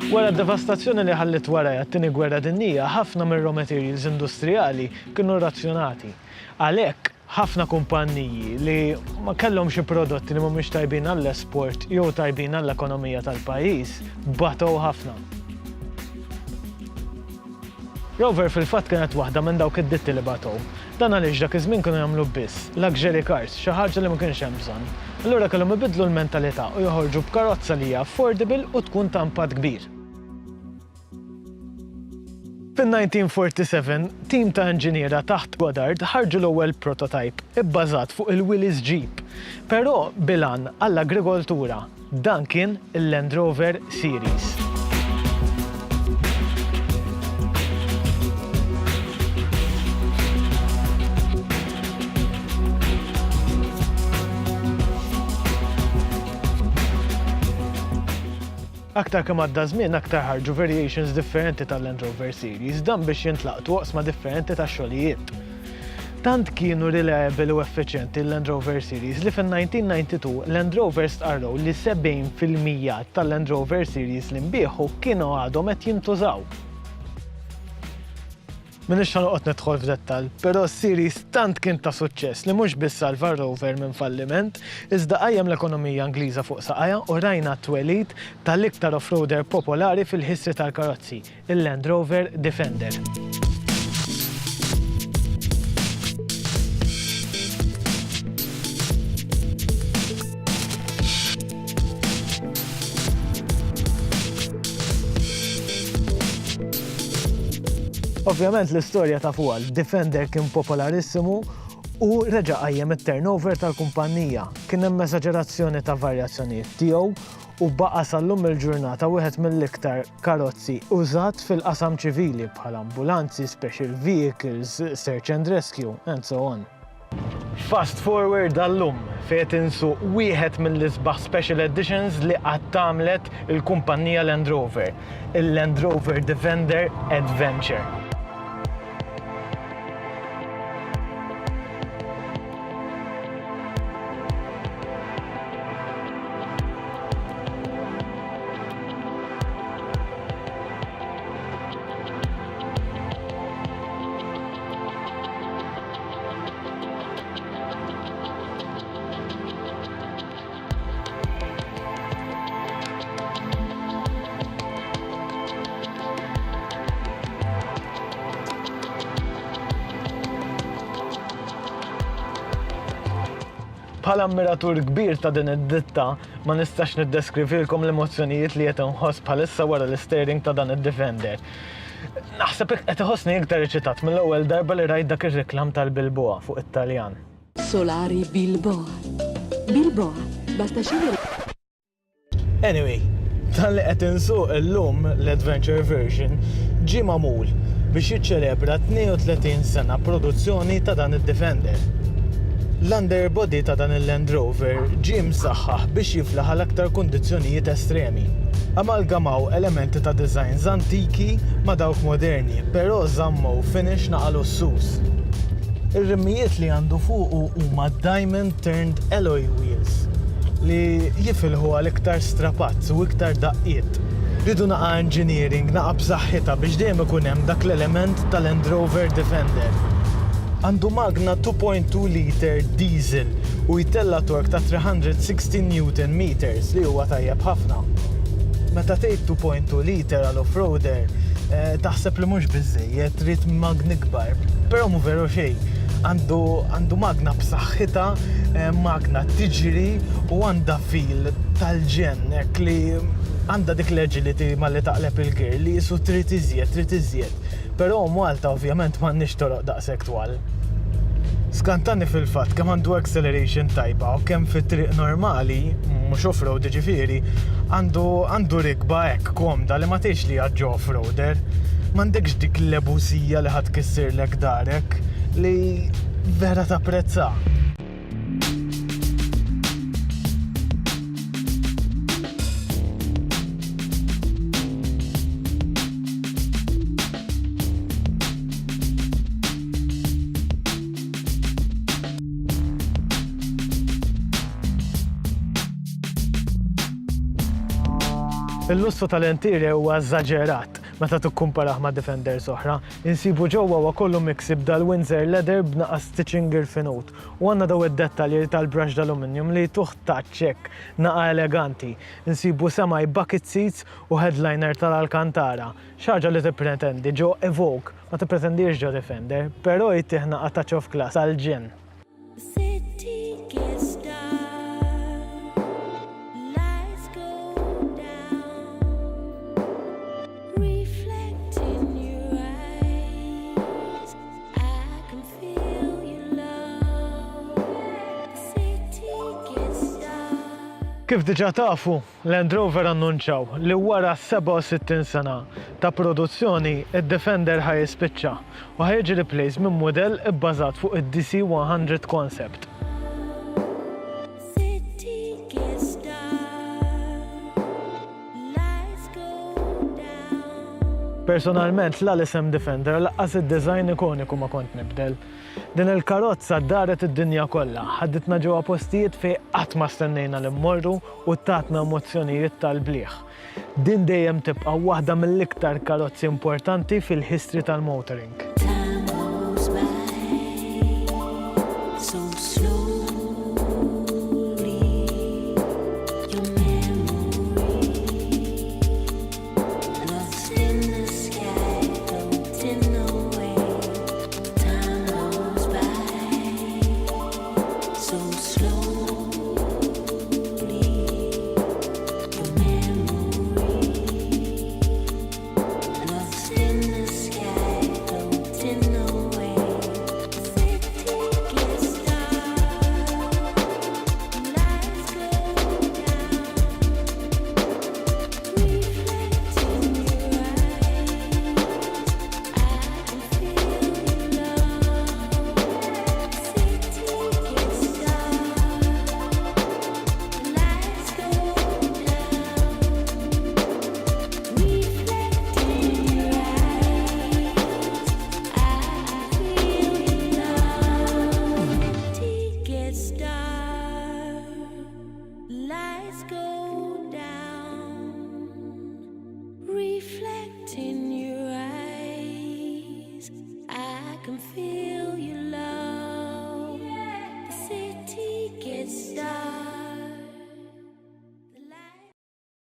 Wara d-devastazzjoni li ħallit warajja t-tieni gwerra dinjija, ħafna mir-raw materials industrijali kienu razzjonati. Għalhekk ħafna kumpanniji li ma kellhom xi prodotti li mhumiex tajbin għall-esport jew tajbin għall-ekonomija tal-pajjiż bagħtew ħafna. Rover fil-fatt kienet waħda minn dawk id-ditti li bagħtew. Dan għaliex dak iż-żmien kienu jagħmlu biss luxury cars, xi ħaġa li ma kienx hemm bżonn. Allura kellhom ibidlu l-mentalità u joħorġu b'karozza li hija affordable u tkun ta' impatt kbir. Fin-1947, tim ta' inġiniera taħt Goddard ħarġu l-ewwel prototype ibbażat fuq il-Willys Jeep, però bilan għall-agrikoltura. Dan kien il-Land Rover Series. Aktar kemm għadda żmien aktar ħarġu variations differenti tal-Land Rover Series dan biex jintlaqtu oqsma differenti tax-xogħlijiet. Tant kienu reliable u effiċjenti l-Land Rover Series li fin-1992 Land Rover stqarrew li 70% tal-Land Rover Series li nbieħu kienu għadhom qed jintużaw. Minix ħanoqgħod nidħol f'dettall, però s-series tant kien ta' suċċess li mhux biss salva Rover minn falliment, iżda qajjem l-ekonomija Ingliża fuq saqajja u rajna t-twelid tal-iktar off-roader popolari fil-ħistri tal-karozzi, il-Land Rover Defender. Ovvjament l-istorja ta' fuq Defender kien popolarissimu u reġa' qajjem it-turnover tal-kumpanija. Kien hemm eżaġerazzjoni ta' varjazzjonijiet tiegħu u baqa' sal-lum il-ġurnata wieħed mill-iktar karozzi użat fil-qasam ċivili bħal ambulanzi, special vehicles, search and rescue, and so on. Fast forward għall-lum fejn insuq wieħed mill-isbaħ special editions li qatt tagħmlet il-kumpanija Land Rover, il-Land Rover Defender Adventure. Bħala ammiratur kbir ta' din id-ditta ma nistax niddeskrivilkom l-emozzjonijiet li qed inħoss bħalissa wara l-steering ta' dan id-Defender. Naħseb qed iħossni iktar eċitat mill-ewwel darba li rajt dak ir-reklam tal-Bilboa fuq it-Taljan. Solari Bilboa. Bilboa, basta xi. Anyway, dan li qed insuq illum l-Adventure version ġie magħmul biex jiċċelebra 32 sena produzzjoni ta' dan id-Defender. L-underbody ta' dan il-Land Rover ġie msaħħaħ biex jiflaħ għal aktar kundizzjonijiet estremi. Amalgamaw elementi ta' designs antiki ma' dawk moderni, però żammew finish naqalu s-sus. Ir-rimmijiet li għandu fuqu huma diamond turned alloy wheels li jifilħu għal iktar strapazz u iktar daqqiet. Ridu naqa' engineering naqa' b'saħħitha biex dejjem ikun hemm dak l-element tal-Land Rover Defender. Għandu magna 2.2 liter diesel u jtella tork ta' 360 Newton meters li huwa tajjeb ħafna. Meta tgħid 2.2 liter għal off-roader, taħseb li mhux biżżejjed trid magni kbar, però mhu veru xejn. Għandu magna b'saħħitha, magna tiġri u għandha fil tal-ġen hekk li għandha dik l-agility malli taqleb il-gear li jisu trid iżjed. Però Malta ovvjament m'għandniex toroq daqshekk twal. Skantani fil-fatt kemm għandu acceleration tajba u kemm fit-triq normali, mhux off-road ġifieri, għandu rikba hekk komda li ma tgħidx li għad off-roader. M'għandekx dik l-lebusija li ħadd kissirlek darek li vera tapprezza. Il-lussu tal-interior huwa eżaġerat meta tikkumparah ma' Defenders oħra. Insibu ġewwa huwa kollu miksib dal-Windsor leather b'naqas stitching irfinut. U għandna daw id-dettalji tal-brush d'aluminium li tuħ taċċek naqa eleganti. Insibu semaj bucket seats u headliner tal-Alcantara. Xaġa li tippretendi ġo Evoque ma tippretendix ġo Defender, però jittieħ naqa' touch of class għal-ġen. Kif diġà tafu, Land Rover annunċaw li wara 67 sena ta' produzzjoni id-Defender ħajispiċċa u ħajġi replace minn mudell ibbażat fuq id-DC100 concept. Personalment l-isem Defender laqqas id-design ikoniku ma kont nibdel. Din il-karozza daret id-dinja kollha, ħadditna ġewwa postijiet fejn qatt ma stennejna li mmorru u tatna emozzjonijiet tal-bliħ. Din dejjem tibqa' waħda mill-iktar karozzi importanti fil-history tal-motoring.